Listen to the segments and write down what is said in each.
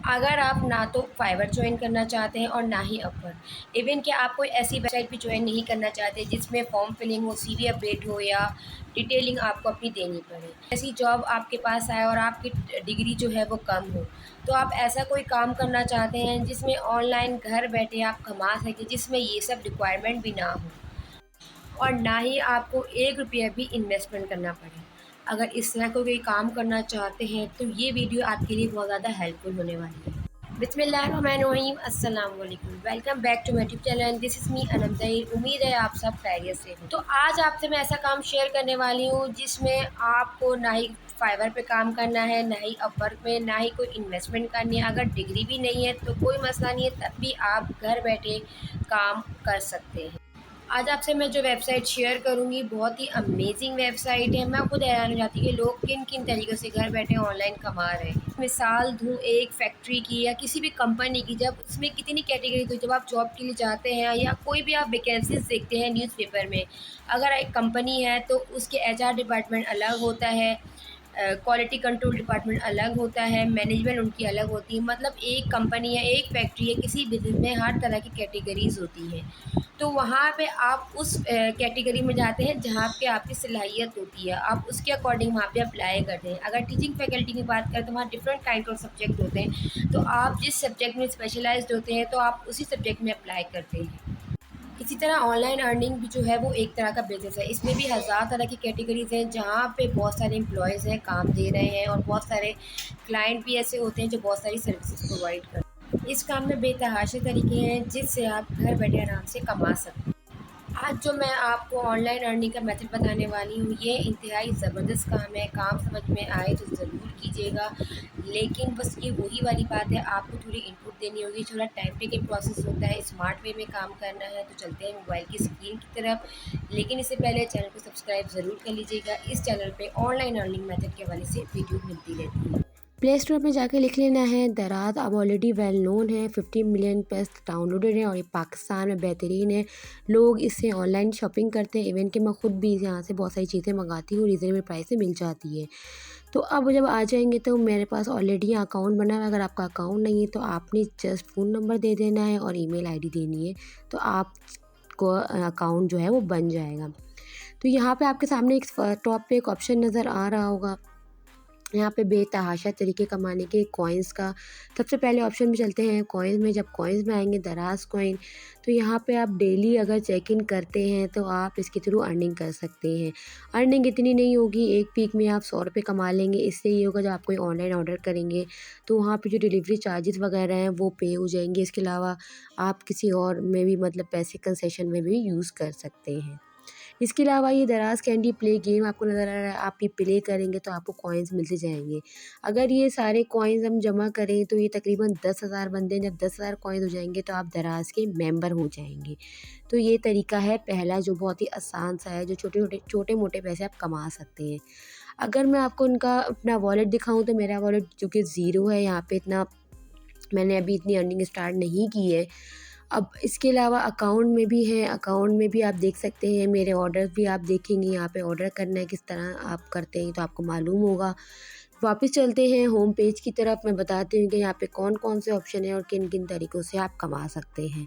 अगर आप ना तो फाइवर ज्वाइन करना चाहते हैं और ना ही अपवर, इवन कि आप कोई ऐसी वेबसाइट भी ज्वाइन नहीं करना चाहते जिसमें फॉर्म फिलिंग हो, सीवी अपडेट हो या डिटेलिंग आपको अपनी देनी पड़े, ऐसी जॉब आपके पास आए और आपकी डिग्री जो है वो कम हो, तो आप ऐसा कोई काम करना चाहते हैं जिसमें ऑनलाइन घर बैठे आप कमा सकें, जिसमें ये सब रिक्वायरमेंट भी ना हो और ना ही आपको एक रुपया भी इन्वेस्टमेंट करना पड़े। अगर इस तरह का कोई काम करना चाहते हैं तो ये वीडियो आपके लिए बहुत ज़्यादा हेल्पफुल होने वाली है। बिस्मिल्लाहिर्रहमानिर्रहीम, अस्सलाम वालेकुम, welcome back to my YouTube channel. This is me Anam Zaheer. उम्मीद है आप सब खैरियत से हो। तो आज आपसे मैं ऐसा काम शेयर करने वाली हूँ जिसमें आपको ना ही फाइवर पे काम करना है, ना ही अपवर्क में, ना ही कोई इन्वेस्टमेंट करनी है। अगर डिग्री भी नहीं है तो कोई मसला नहीं है, तब भी आप घर बैठे काम कर सकते हैं। आज आपसे मैं जो वेबसाइट शेयर करूँगी बहुत ही अमेजिंग वेबसाइट है। मैं खुद हैरान हो जाती हूँ कि लोग किन किन तरीक़ों से घर बैठे ऑनलाइन कमा रहे हैं। मिसाल दूँ एक फैक्ट्री की या किसी भी कंपनी की, जब उसमें कितनी कैटेगरी होती है, जब आप जॉब के लिए जाते हैं या कोई भी आप वैकेंसीज देखते हैं न्यूज़पेपर में, अगर एक कंपनी है तो उसके एचआर डिपार्टमेंट अलग होता है, क्वालिटी कंट्रोल डिपार्टमेंट अलग होता है, मैनेजमेंट उनकी अलग होती है। मतलब एक कंपनी है, एक फैक्ट्री है, किसी बिजनेस में हर तरह की कैटेगरीज होती हैं। तो वहाँ पे आप उस कैटेगरी में जाते हैं जहाँ पे आपकी सलाहियत होती है, आप उसके अकॉर्डिंग वहाँ पे अप्लाई करते हैं। अगर टीचिंग फैकल्टी की बात करें तो वहाँ डिफरेंट काइंड ऑफ सब्जेक्ट होते हैं, तो आप जिस सब्जेक्ट में स्पेशलाइज्ड होते हैं तो आप उसी सब्जेक्ट में अप्लाई करते हैं। इसी तरह ऑनलाइन अर्निंग भी जो है वो एक तरह का बिज़नेस है। इसमें भी हज़ार तरह की कैटेगरीज़ हैं जहाँ पे बहुत सारे एम्प्लॉयज़ हैं, काम दे रहे हैं और बहुत सारे क्लाइंट भी ऐसे होते हैं जो बहुत सारी सर्विसेज प्रोवाइड करते हैं। इस काम में बेतहाशा तरीके हैं जिससे आप घर बैठे आराम से कमा सकते हैं। आज जो मैं आपको ऑनलाइन अर्निंग का मेथड बताने वाली हूँ, ये इंतहाई ज़बरदस्त काम है। काम समझ में आए तो ज़रूर कीजिएगा, लेकिन बस ये वही वाली बात है, आपको थोड़ी इनपुट देनी होगी, थोड़ा टाइम टेकिंग प्रोसेस होता है, स्मार्ट वे में काम करना है। तो चलते हैं मोबाइल की स्क्रीन की तरफ, लेकिन इससे पहले चैनल को सब्सक्राइब ज़रूर कर लीजिएगा। इस चैनल पे ऑनलाइन अर्निंग मेथड के हवाले से वीडियो मिलती रहती है। प्ले स्टोर में जाके लिख लेना है दराज। अब ऑलरेडी वेल नोन है, 50 मिलियन प्लस डाउनलोडेड है और ये पाकिस्तान में बेहतरीन है। लोग इससे ऑनलाइन शॉपिंग करते हैं, इवन कि मैं ख़ुद भी यहाँ से बहुत सारी चीज़ें मंगाती हूँ, रीज़नेबल प्राइस में मिल जाती है। तो अब जब आ जाएंगे तो मेरे पास ऑलरेडी अकाउंट बना हुआ है। अगर आपका अकाउंट नहीं है तो आपने जस्ट फ़ोन नंबर दे देना है और ईमेल आईडी देनी है, तो आपको अकाउंट जो है वो बन जाएगा। तो यहाँ पे आपके सामने एक टॉप पे एक ऑप्शन नज़र आ रहा होगा, यहाँ पे बेतहाशा तरीके कमाने के कॉइन्स का। सबसे पहले ऑप्शन में चलते हैं कॉइन्स में। जब कॉइन्स में आएंगे दराज कॉइन, तो यहाँ पे आप डेली अगर चेक इन करते हैं तो आप इसके थ्रू अर्निंग कर सकते हैं। अर्निंग इतनी नहीं होगी, एक पीक में आप 100 रुपये कमा लेंगे। इससे ये होगा जब आप कोई ऑनलाइन ऑर्डर करेंगे तो वहाँ पे जो डिलीवरी चार्जेस वगैरह हैं वो पे हो जाएंगे। इसके अलावा आप किसी और में भी मतलब पैसे कंसेशन में भी यूज़ कर सकते हैं। इसके अलावा ये दराज कैंडी प्ले गेम आपको नज़र आ रहा है, आप ये प्ले करेंगे तो आपको कॉइन्स मिलते जाएंगे। अगर ये सारे कॉइन्स हम जमा करें तो ये तकरीबन 10,000 बनते हैं। जब 10,000 कॉइन्स हो जाएंगे तो आप दराज के मेंबर हो जाएंगे। तो ये तरीका है पहला, जो बहुत ही आसान सा है, जो छोटे मोटे पैसे आप कमा सकते हैं। अगर मैं आपको उनका अपना वॉलेट दिखाऊं तो मेरा वॉलेट जो कि ज़ीरो है, यहाँ पे इतना मैंने अभी इतनी अर्निंग स्टार्ट नहीं की है। अब इसके अलावा अकाउंट में भी है, अकाउंट में भी आप देख सकते हैं, मेरे ऑर्डर भी आप देखेंगे। यहाँ पे ऑर्डर करना है किस तरह आप करते हैं तो आपको मालूम होगा। वापस चलते हैं होम पेज की तरफ। मैं बताती हूँ कि यहाँ पे कौन कौन से ऑप्शन हैं और किन किन तरीक़ों से आप कमा सकते हैं।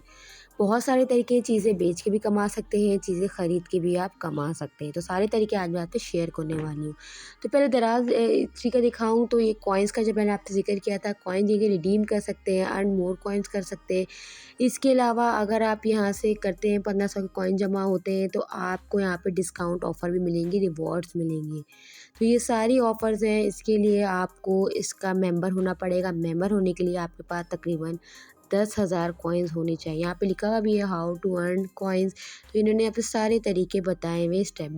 बहुत सारे तरीके हैं, चीज़ें बेच के भी कमा सकते हैं, चीज़ें ख़रीद के भी आप कमा सकते हैं। तो सारे तरीके आज मैं आपसे शेयर करने वाली हूँ। तो पहले दराज तरीका दिखाऊँ तो ये कॉइन्स का जब मैंने आपसे ज़िक्र किया था, कॉइन ये रिडीम कर सकते हैं, अर्न मोर कॉइन्स कर सकते हैं। इसके अलावा अगर आप यहाँ से करते हैं 1500 के कॉइन जमा होते हैं तो आपको यहाँ पे डिस्काउंट ऑफ़र भी मिलेंगे, रिवॉर्ड्स मिलेंगे। तो ये सारी ऑफ़र्स हैं। इसके लिए आपको इसका मेंबर होना पड़ेगा। मेंबर होने के लिए आपके पास तकरीबन 10,000 कॉइन्स होने चाहिए। यहाँ पे लिखा हुआ भी है हाउ टू अर्न कॉइन्स। तो इन्होंने यहाँ पे सारे तरीके बताए हुए स्टेप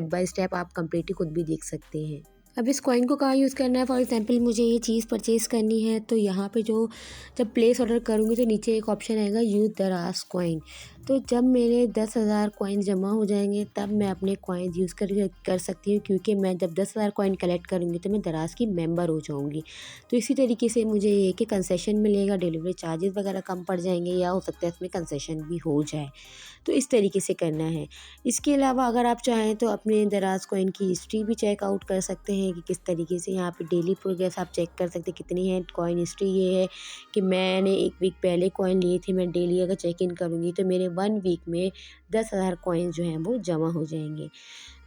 बाय स्टेप आप कंप्लीटली खुद भी देख सकते हैं। अब इस कॉइन को कहाँ यूज़ करना है, फॉर एग्जांपल मुझे ये चीज़ परचेज़ करनी है तो यहाँ पे जब प्लेस ऑर्डर करूँगी तो नीचे एक ऑप्शन आएगा यूज़ दराज कॉइन। तो जब मेरे 10,000 कॉइन जमा हो जाएंगे तब मैं अपने कॉइन्स यूज़ कर सकती हूँ, क्योंकि मैं जब 10,000 कॉइन कलेक्ट करूँगी तो मैं दराज की मेंबर हो जाऊँगी। तो इसी तरीके से मुझे ये कि कंसेशन मिलेगा, डिलीवरी चार्जेस वगैरह कम पड़ जाएंगे, या हो सकता है इसमें कंसेशन भी हो जाए। तो इस तरीके से करना है। इसके अलावा अगर आप चाहें तो अपने दराज कॉइन की हिस्ट्री भी चेकआउट कर सकते हैं कि किस तरीके से यहाँ पे डेली प्रोग्रेस आप चेक कर सकते हैं कितनी है कॉइन हिस्ट्री। ये है कि मैंने 1 वीक पहले कॉइन लिए थे, मैं डेली अगर चेक इन करूँगी तो मेरे 1 वीक में 10,000 कॉइन जो हैं वो जमा हो जाएंगे।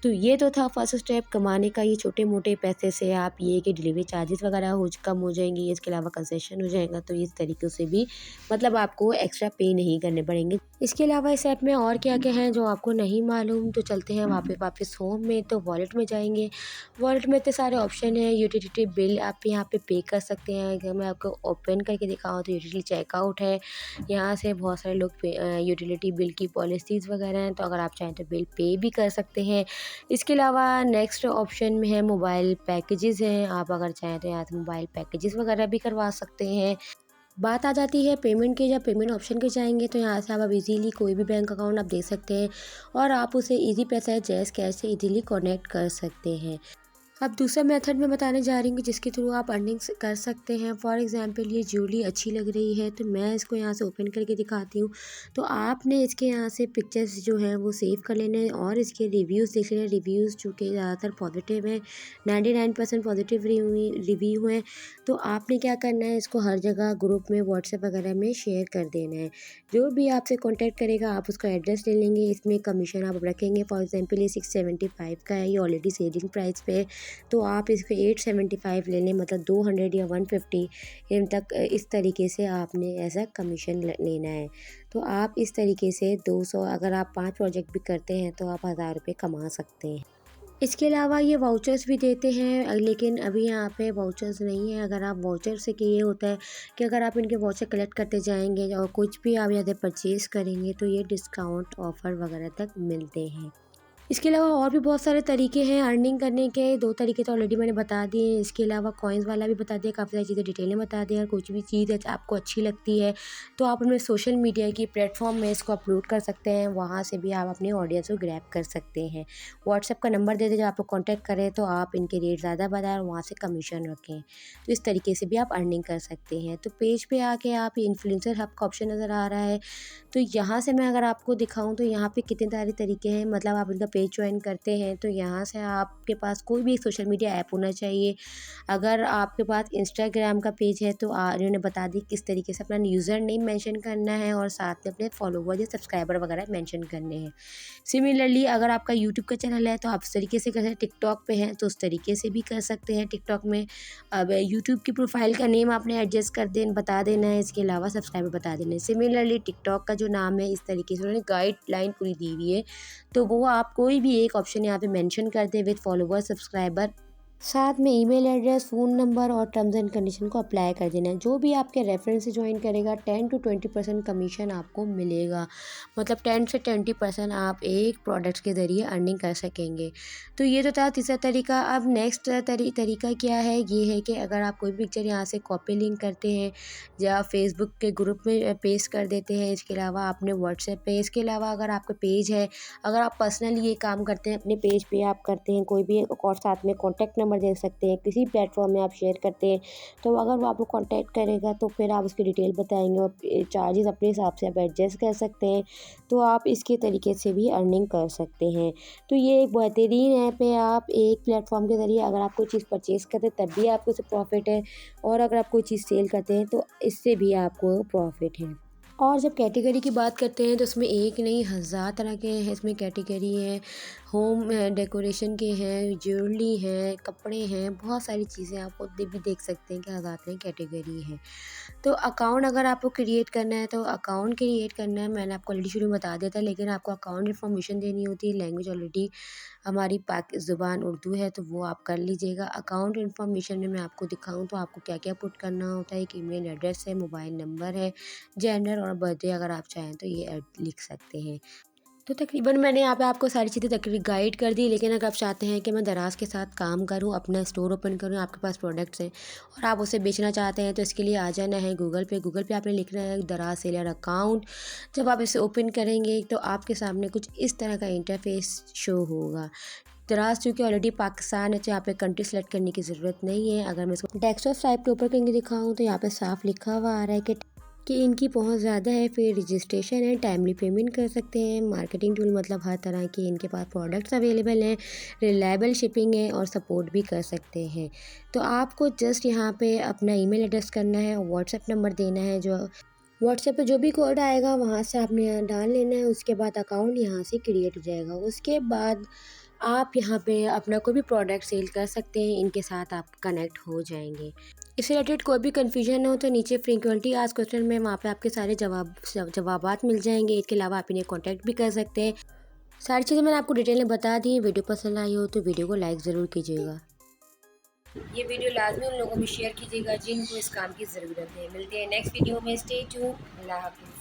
तो ये तो था फर्स्ट स्टेप कमाने का। ये छोटे-मोटे पैसे से आप ये कि डिलीवरी चार्जेस वगैरह कम हो जाएंगी, इसके अलावा कंसेशन हो जाएगा, तो इस तरीके से भी मतलब आपको एक्स्ट्रा पे नहीं करने पड़ेंगे। इसके अलावा इस ऐप में और क्या-क्या है जो आपको नहीं मालूम, तो चलते हैं वापस होम में। तो वॉलेट में जाएँगे। वॉलेट में इतने सारे ऑप्शन हैं, यूटिलिटी बिल आप यहाँ पे कर सकते हैं। अगर मैं आपको ओपन करके दिखाऊँ तो यूटिलिटी चेकआउट है। यहाँ से बहुत सारे लोग यूटिलिटी बिल की पॉलिसीज़ वगैरह हैं, तो अगर आप चाहें तो बिल पे भी कर सकते हैं। इसके अलावा नेक्स्ट ऑप्शन में है मोबाइल पैकेजेस हैं, आप अगर चाहें तो यहाँ से मोबाइल पैकेजेस वगैरह भी करवा सकते हैं। बात आ जाती है पेमेंट की। जब पेमेंट ऑप्शन पे जाएंगे तो यहाँ से आप अब इजीली कोई भी बैंक अकाउंट आप दे सकते हैं, और आप उसे इजी पैसा या जैज़ कैश से इजीली कनेक्ट कर सकते हैं। अब दूसरा मेथड मैं बताने जा रही हूँ कि जिसके थ्रू आप अर्निंग्स कर सकते हैं। फॉर एग्जांपल ये ज्वेलरी अच्छी लग रही है तो मैं इसको यहाँ से ओपन करके दिखाती हूँ। तो आपने इसके यहाँ से पिक्चर्स जो हैं वो सेव कर लेने हैं और इसके रिव्यूज़ देख लेने हैं। रिव्यूज़ चूँकि ज़्यादातर पॉजिटिव हैं, 99% पॉजिटिव रिव्यू हैं। तो आपने क्या करना है, इसको हर जगह ग्रुप में व्हाट्सएप वगैरह में शेयर कर देना है। जो भी आपसे कॉन्टैक्ट करेगा आप उसका एड्रेस ले लेंगे, इसमें कमीशन आप रखेंगे। फॉर एग्जाम्पल ये 675 का है, ये ऑलरेडी सेलिंग प्राइस पे है, तो आप इसको 875 ले लें, मतलब 200 या 150 इन तक। इस तरीके से आपने ऐसा कमीशन लेना है। तो आप इस तरीके से 200, अगर आप 5 प्रोजेक्ट भी करते हैं तो आप 1000 रुपये कमा सकते हैं। इसके अलावा ये वाउचर्स भी देते हैं, लेकिन अभी यहाँ पे वाउचर्स नहीं है। अगर आप वाउचर से कि ये होता है कि अगर आप इनके वाउचर कलेक्ट करते जाएंगे और कुछ भी आप यहाँ परचेज़ करेंगे तो ये डिस्काउंट ऑफ़र वगैरह तक मिलते हैं। इसके अलावा और भी बहुत सारे तरीके हैं अर्निंग करने के। 2 तरीके तो ऑलरेडी मैंने बता दिए हैं। इसके अलावा कॉइन्स वाला भी बता दिया, काफ़ी सारी चीज़ें डिटेल में बता दिया। कुछ भी चीज़ आपको अच्छी लगती है तो आप अपने सोशल मीडिया की प्लेटफॉर्म में इसको अपलोड कर सकते हैं, वहाँ से भी आप अपनी ऑडियंस को ग्रैब कर सकते हैं। व्हाट्सएप का नंबर दे दें, जब आपको कॉन्टैक्ट करें तो आप इनके रेट ज़्यादा बताएं और वहाँ से कमीशन रखें। तो इस तरीके से भी आप अर्निंग कर सकते हैं। तो पेज पे आके आप इन्फ्लुएंसर हब का ऑप्शन नज़र आ रहा है, तो यहाँ से मैं अगर आपको दिखाऊँ तो यहाँ पे कितने सारे तरीके हैं। मतलब आप इनका पेज ज्वाइन करते हैं तो यहाँ से आपके पास कोई भी एक सोशल मीडिया ऐप होना चाहिए। अगर आपके पास इंस्टाग्राम का पेज है तो इन्होंने बता दी किस तरीके से अपना यूज़र नेम मेंशन करना है और साथ में अपने फॉलोवर या सब्सक्राइबर वगैरह मेंशन करने हैं। सिमिलरली अगर आपका यूट्यूब का चैनल है तो आप उस तरीके से कर सकते हैं। टिकटॉक पे हैं तो उस तरीके से भी कर सकते हैं टिकटॉक में। अब यूट्यूब की प्रोफाइल का नेम आपने एडजस्ट बता देना है, इसके अलावा सब्सक्राइबर बता देना है। सिमिलरली टिकटॉक का जो नाम है इस तरीके से उन्होंने गाइडलाइन पूरी दी हुई है, तो वो आप कोई भी एक ऑप्शन यहाँ पे मेंशन कर दें विद फॉलोवर सब्सक्राइबर, साथ में ईमेल एड्रेस, फ़ोन नंबर और टर्म्स एंड कंडीशन को अप्लाई कर देना है। जो भी आपके रेफरेंस से ज्वाइन करेगा 10 to 20% कमीशन आपको मिलेगा। मतलब 10 से 20% आप एक प्रोडक्ट्स के ज़रिए अर्निंग कर सकेंगे। तो ये तो था तीसरा तरीका। अब नेक्स्ट तरीका क्या है, ये है कि अगर आप कोई भी पिक्चर यहाँ से कॉपी लिंक करते हैं या फेसबुक के ग्रुप में पेस्ट कर देते हैं, इसके अलावा आपने व्हाट्सएप पे, इसके अलावा अगर आपका पेज है, अगर आप पर्सनली ये काम करते हैं अपने पेज पे आप करते हैं कोई भी, और साथ में कॉन्टैक्ट नंबर दे सकते हैं, किसी प्लेटफॉर्म में आप शेयर करते हैं तो अगर वो आपको कांटेक्ट करेगा तो फिर आप उसकी डिटेल बताएंगे और चार्जेस अपने हिसाब से आप एडजस्ट कर सकते हैं। तो आप इसके तरीके से भी अर्निंग कर सकते हैं। तो ये एक बेहतरीन ऐप है। आप एक प्लेटफॉर्म के ज़रिए अगर आप कोई चीज़ परचेज़ करते हैं तब भी आपको इससे प्रॉफिट है, और अगर आप कोई चीज़ सेल करते हैं तो इससे भी आपको प्रॉफिट है। और जब कैटेगरी की बात करते हैं तो इसमें एक नहीं 1000 तरह के हैं, इसमें कैटेगरी हैं। होम डेकोरेशन के हैं, ज्वेलरी है, कपड़े हैं, बहुत सारी चीज़ें आप खुद भी देख सकते हैं कि 1000 तरह की कैटेगरी है। तो अकाउंट अगर आपको क्रिएट करना है तो अकाउंट क्रिएट करना है, मैंने आपको ऑलरेडी शुरू में बता दिया था, लेकिन आपको अकाउंट इन्फॉर्मेशन देनी होती है। लैंग्वेज ऑलरेडी हमारी ज़ुबान उर्दू है तो वो आप कर लीजिएगा। अकाउंट इन्फॉर्मेशन में मैं आपको दिखाऊं तो आपको क्या क्या पुट करना होता है। एक ईमेल एड्रेस है, मोबाइल नंबर है, जेंडर और बर्थडे अगर आप चाहें तो ये लिख सकते हैं। तो तकरीबन मैंने यहाँ पे आपको सारी चीज़ें तकरीबन गाइड कर दी, लेकिन अगर आप चाहते हैं कि मैं दराज़ के साथ काम करूँ, अपना स्टोर ओपन करूँ, आपके पास प्रोडक्ट्स हैं और आप उसे बेचना चाहते हैं, तो इसके लिए आ जाना है गूगल पे आपने लिखना है दराज़ सेलर अकाउंट। जब आप इसे ओपन करेंगे तो आपके सामने कुछ इस तरह का इंटरफेस शो होगा। दराज़ चूँकि ऑलरेडी पाकिस्तान है, तो यहाँ पे कंट्री सेलेक्ट करने की ज़रूरत नहीं है। अगर मैं इसको डेस्कटॉप टाइप के ऊपर करके दिखाऊँ तो यहाँ पे साफ लिखा हुआ आ रहा है कि इनकी पहुंच ज़्यादा है, फिर रजिस्ट्रेशन है, टाइमली पेमेंट कर सकते हैं, मार्केटिंग टूल मतलब हर तरह की इनके पास प्रोडक्ट्स अवेलेबल हैं, रिलायबल शिपिंग है और सपोर्ट भी कर सकते हैं। तो आपको जस्ट यहाँ पे अपना ईमेल एड्रेस करना है, व्हाट्सएप नंबर देना है, जो व्हाट्सएप पे जो भी कोड आएगा वहाँ से आपने यहाँ डाल लेना है। उसके बाद अकाउंट यहाँ से क्रिएट हो जाएगा। उसके बाद आप यहाँ पे अपना कोई भी प्रोडक्ट सेल कर सकते हैं, इनके साथ आप कनेक्ट हो जाएंगे। इससे रिलेटेड कोई भी कन्फ्यूजन हो तो नीचे फ्रीक्वेंटली आस्क्ड क्वेश्चन में वहाँ पे आपके सारे जवाबात मिल जाएंगे। इसके अलावा आप इन्हें कॉन्टैक्ट भी कर सकते हैं। सारी चीज़ें मैंने आपको डिटेल में बता दी। वीडियो पसंद आई हो तो वीडियो को लाइक ज़रूर कीजिएगा। ये वीडियो लाजमी उन लोगों में शेयर कीजिएगा जिनको इस काम की ज़रूरत है। मिलते हैं नेक्स्ट वीडियो में। Stay tuned. अल्लाह हाफ़िज़।